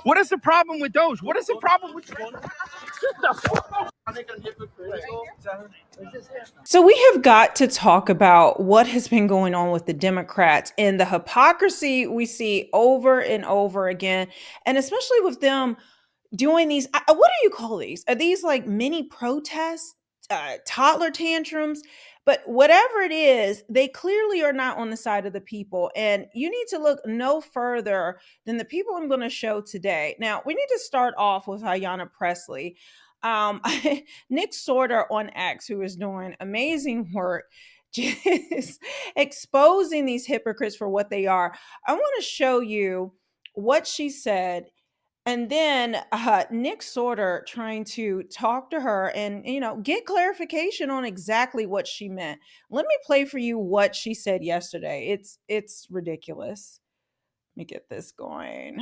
What is the problem with Doge? What is the problem with So we have got to talk about what has been going on with the Democrats and the hypocrisy we see over and over again, and especially with them doing these. What do you call these? Are these like mini protests, toddler tantrums? But whatever it is, they clearly are not on the side of the people. And you need to look no further than the people I'm going to show today. Now, we need to start off with Ayanna Pressley. Um, Nick Sorter on X, who is doing amazing work, just exposing these hypocrites for what they are. I want to show you what she said, and then Nick Sorter trying to talk to her and get clarification on exactly what she meant. Let me play for you what she said yesterday. It's ridiculous. Let me get this going.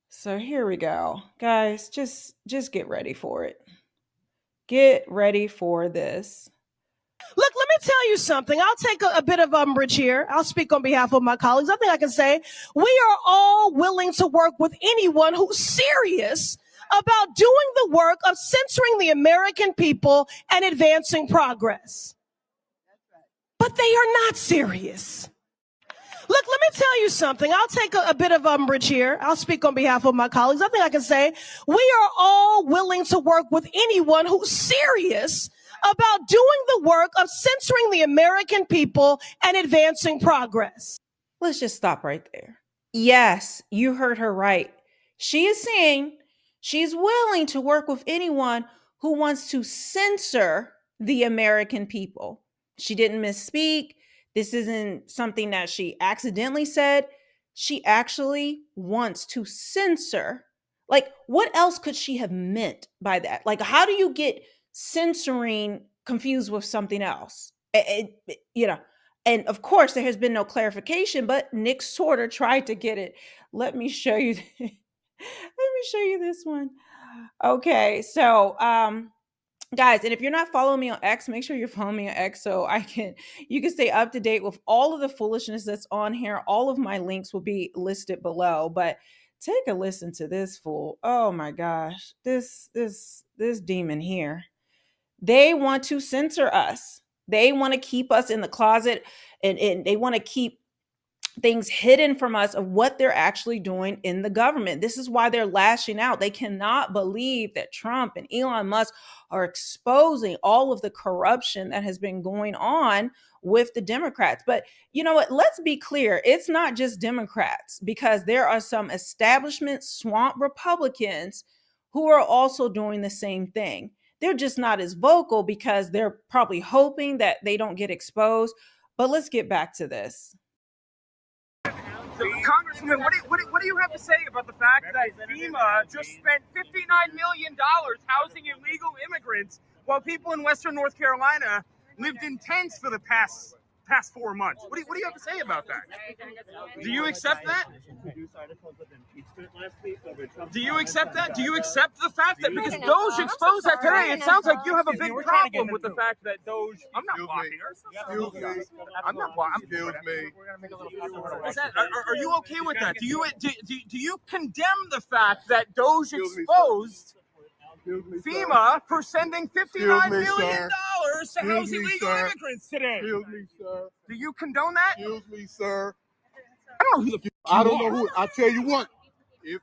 So here we go. Guys, just get ready for it. Get ready for this. Look, let me tell you something. I'll take a bit of umbrage here. I'll speak on behalf of my colleagues. I think I can say we are all willing to work with anyone who's serious about doing the work of censoring the American people and advancing progress. But they are not serious. Look, let me tell you something. I'll take a bit of umbrage here. I'll speak on behalf of my colleagues. I think I can say we are all willing to work with anyone who's serious about doing the work of censoring the American people and advancing progress. Let's just stop right there. Yes, you heard her right. She is saying she's willing to work with anyone who wants to censor the American people. She didn't misspeak. This isn't something that she accidentally said. She actually wants to censor. Like, what else could she have meant by that? Like, how do you get censoring confused with something else? And of course, there has been no clarification, but Nick Sorter tried to get it. Let me show you. Let me show you this one. Okay, so guys, and if you're not following me on X, make sure you're following me on X so you can stay up to date with all of the foolishness that's on here. All of my links will be listed below, but take a listen to this fool. Oh my gosh, this demon here. They want to censor us. They want to keep us in the closet, and they want to keep things hidden from us of what they're actually doing in the government. This is why they're lashing out. They cannot believe that Trump and Elon Musk are exposing all of the corruption that has been going on with the Democrats. But you know what? Let's be clear. It's not just Democrats, because there are some establishment swamp Republicans who are also doing the same thing. They're just not as vocal because they're probably hoping that they don't get exposed. But let's get back to this. Congressman, what do you have to say about the fact that FEMA just spent $59 million housing illegal immigrants while people in Western North Carolina lived in tents for the past 4 months? What do you have to say about that? Do you accept that? Do you accept that? Do you accept the fact that because Doge exposed that today, it sounds like you have a big problem with the fact that Doge. I'm not blocking her. I'm not blocking. Excuse me. Is that, are you okay with that? Do you condemn the fact that Doge exposed FEMA for sending $59 million to house illegal immigrants today? Excuse me, sir. Do you condone that? Excuse me, sir. I don't know who the I don't know who. I tell you what. If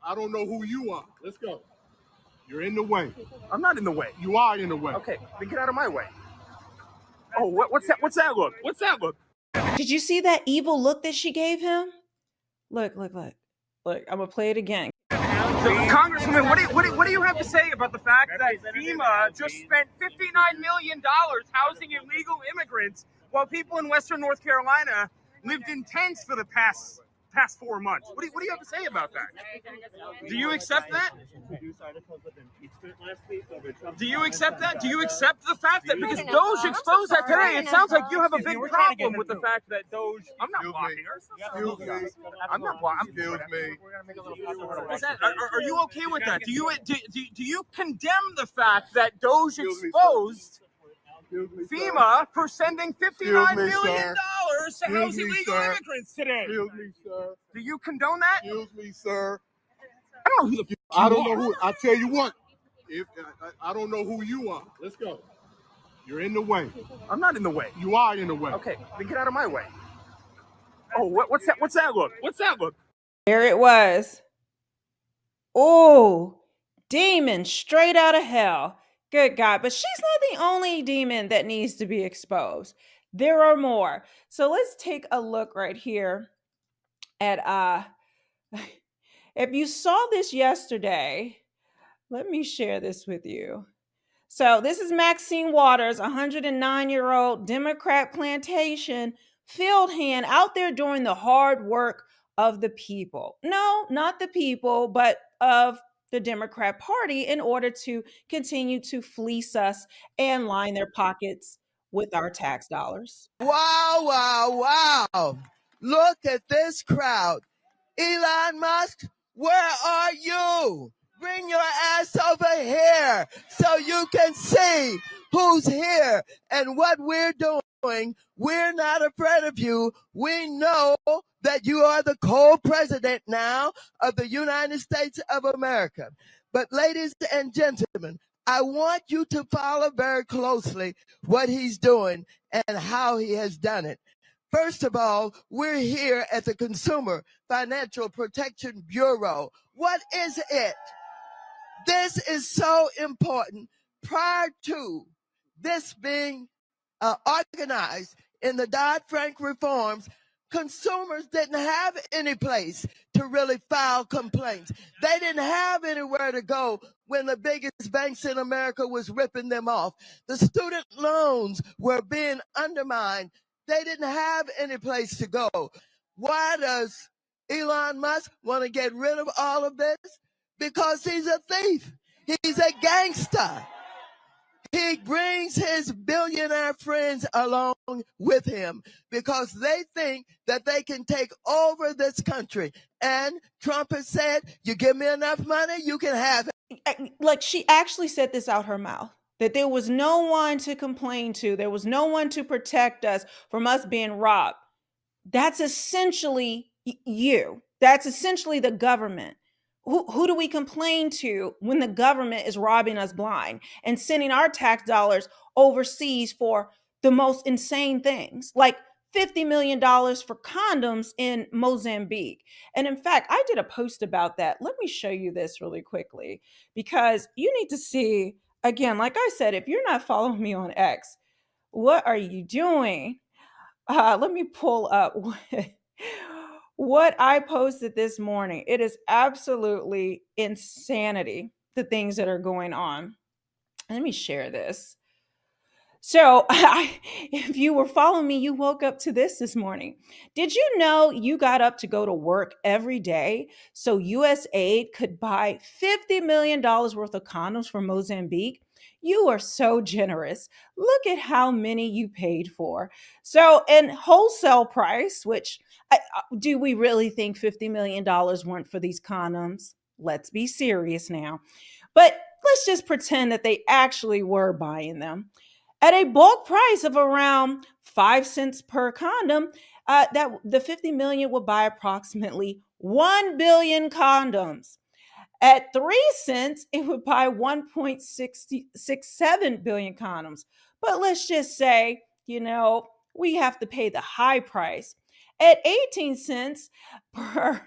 I don't know who you are. Let's go. You're in the way. I'm not in the way. You are in the way. Okay, then get out of my way. Oh, what's that? What's that look? What's that look? Did you see that evil look that she gave him? Look. I'm gonna play it again. Congressman, what do you have to say about the fact that FEMA just spent $59 million housing illegal immigrants while people in Western North Carolina lived in tents for the past 4 months? What do you have to say about that? Do you accept that? Do you accept that? Do you accept the fact that because Doge exposed that today, it sounds like you have a big problem with the fact that Doge. I'm not blocking her. Excuse me. I'm not blocking. Excuse me. Is that, are you okay with that? Do you condemn the fact that Doge exposed FEMA for sending $59 million to house illegal sir. immigrants today. Excuse me, sir. Do you condone that? Excuse me, sir. I don't know who the I don't know who. I tell you what. If I don't know who you are. Let's go. You're in the way. I'm not in the way. You are in the way. Okay, then get out of my way. Oh, what's that? What's that look? What's that look? There it was. Oh, demon straight out of hell. Good God. But she's not the only demon that needs to be exposed. There are more. So let's take a look right here at if you saw this yesterday, let me share this with you. So this is Maxine Waters, a 109-year-old Democrat plantation field hand out there doing the hard work of the people. No, not the people, but of the Democrat Party in order to continue to fleece us and line their pockets with our tax dollars. Wow, wow, wow. Look at this crowd. Elon Musk, where are you? Bring your ass over here so you can see who's here and what we're doing. We're not afraid of you. We know that you are the co-president now of the United States of America. But ladies and gentlemen, I want you to follow very closely what he's doing and how he has done it. First of all, we're here at the Consumer Financial Protection Bureau. What is it? This is so important. Prior to this being organized in the Dodd-Frank reforms, consumers didn't have any place to really file complaints. They didn't have anywhere to go when the biggest banks in America was ripping them off. The student loans were being undermined. They didn't have any place to go. Why does Elon Musk want to get rid of all of this? Because he's a thief. He's a gangster. He brings his billionaire friends along with him because they think that they can take over this country. And Trump has said, you give me enough money, you can have it. Like, she actually said this out her mouth, that there was no one to complain to. There was no one to protect us from us being robbed. That's essentially you. That's essentially the government. Who do we complain to when the government is robbing us blind and sending our tax dollars overseas for the most insane things, like $50 million for condoms in Mozambique? And in fact, I did a post about that. Let me show you this really quickly, because you need to see, again, like I said, if you're not following me on X, what are you doing? Let me pull up what I posted this morning. It is absolutely insanity, the things that are going on. Let me share this. So, if you were following me, you woke up to this morning. Did you know you got up to go to work every day so USAID could buy $50 million worth of condoms for Mozambique? You are so generous. Look at how many you paid for. So, in wholesale price, which do we really think $50 million weren't for these condoms? Let's be serious now. But let's just pretend that they actually were buying them at a bulk price of around 5 cents per condom. That the 50 million would buy approximately 1 billion condoms. At 3 cents, it would buy 1.667 billion condoms. But let's just say, we have to pay the high price. At 18 cents per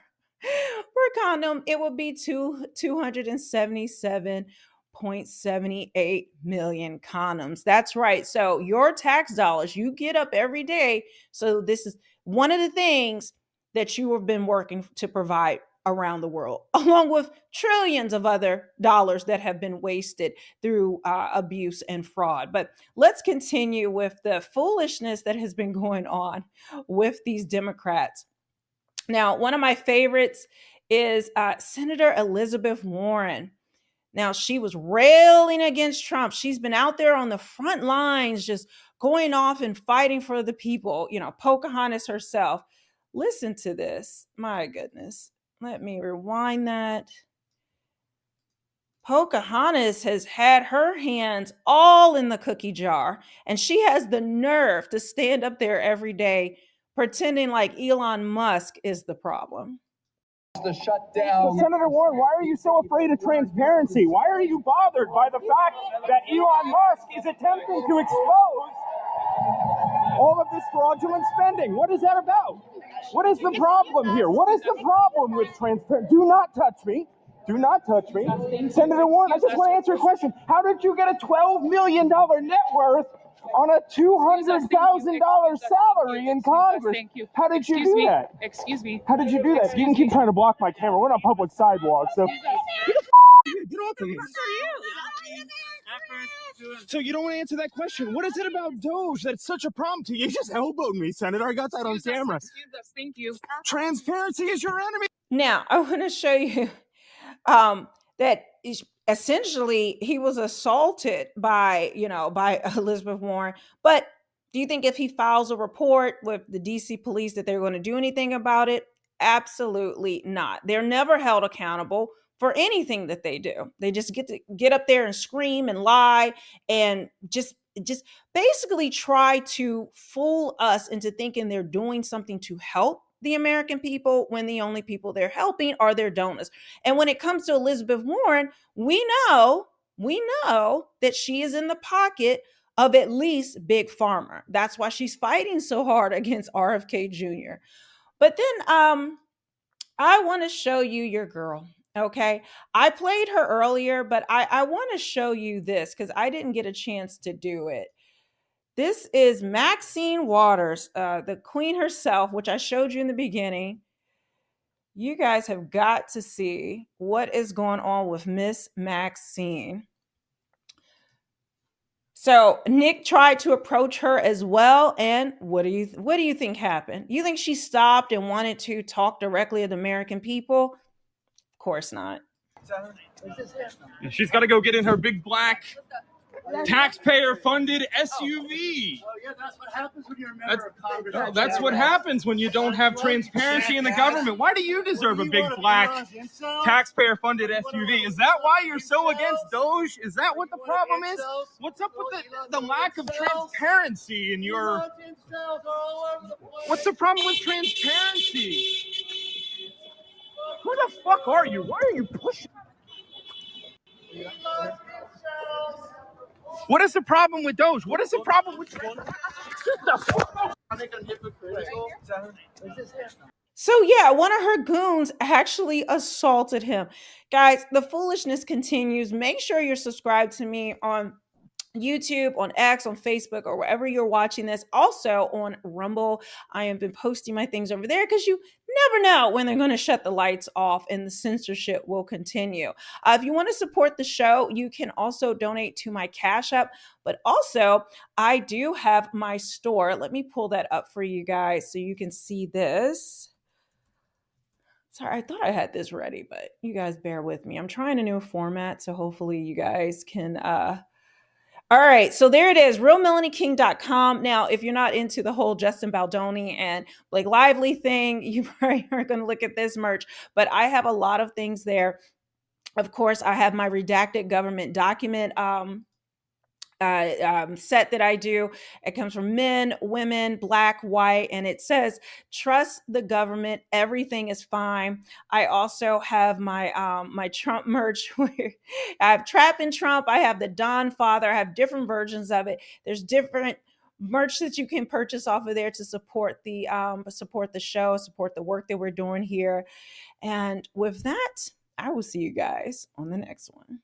condom, it would be 277.78 million condoms. That's right. So your tax dollars, you get up every day. So this is one of the things that you have been working to provide around the world, along with trillions of other dollars that have been wasted through abuse and fraud. But let's continue with the foolishness that has been going on with these Democrats. Now, one of my favorites is Senator Elizabeth Warren. Now, she was railing against Trump. She's been out there on the front lines, just going off and fighting for the people, Pocahontas herself. Listen to this. My goodness. Let me rewind that. Pocahontas has had her hands all in the cookie jar, and she has the nerve to stand up there every day pretending like Elon Musk is the problem. So Senator Warren, why are you so afraid of transparency? Why are you bothered by the fact that Elon Musk is attempting to expose all of this fraudulent spending? What is that about? What is the problem here? What is the problem with transparency? Do not touch me. Do not touch me. Senator Warren, I just want to answer a question. How did you get a $12 million net worth on a $200,000 salary in Congress? How did you do that? Excuse me. How did you do that? You can keep trying to block my camera. We're on a public sidewalk, so get off of me. So you don't want to answer that question. What is it about Doge that's such a problem to you? You just elbowed me, Senator. I got that on camera. Thank you. Transparency is your enemy. Now, I want to show you that essentially he was assaulted by Elizabeth Warren. But do you think if he files a report with the DC police that they're going to do anything about it? Absolutely not. They're never held accountable for anything that they do. They just get up there and scream and lie and just basically try to fool us into thinking they're doing something to help the American people when the only people they're helping are their donors. And when it comes to Elizabeth Warren, we know that she is in the pocket of at least Big Pharma. That's why she's fighting so hard against RFK Jr. But then I want to show you your girl. Okay. I played her earlier, but I want to show you this because I didn't get a chance to do it. This is Maxine Waters, the queen herself, which I showed you in the beginning. You guys have got to see what is going on with Miss Maxine. So Nick tried to approach her as well, and what do you think happened? You think she stopped and wanted to talk directly to the American people? Of course not. She's got to go get in her big black taxpayer-funded SUV. Oh, yeah, that's what happens when you're a member of Congress. That's what happens when you don't have transparency in the government. Why do you deserve a big black taxpayer-funded SUV? Is that why you're so against Doge? Is that what the problem is? What's up with the lack of transparency in your... What's the problem with transparency? Who the fuck are you? Why are you pushing? What is the problem with Doge? What is the problem with... So yeah, one of her goons actually assaulted him. Guys, the foolishness continues. Make sure you're subscribed to me on YouTube, on X, on Facebook, or wherever you're watching this. Also on Rumble. I have been posting my things over there because you never know when they're going to shut the lights off and the censorship will continue. If you want to support the show, you can also donate to my Cash App. But also, I do have my store. Let me pull that up for you guys so you can see this. Sorry, I thought I had this ready, but you guys bear with me. I'm trying a new format, so hopefully you guys can... All right, so there it is, realmelanieking.com. Now, if you're not into the whole Justin Baldoni and Blake Lively thing, you probably aren't going to look at this merch, but I have a lot of things there. Of course, I have my redacted government document set that I do. It comes from men, women, black, white, and it says, trust the government. Everything is fine. I also have my my Trump merch where I have Trapping Trump. I have the Don Father. I have different versions of it. There's different merch that you can purchase off of there to support the show, support the work that we're doing here. And with that, I will see you guys on the next one.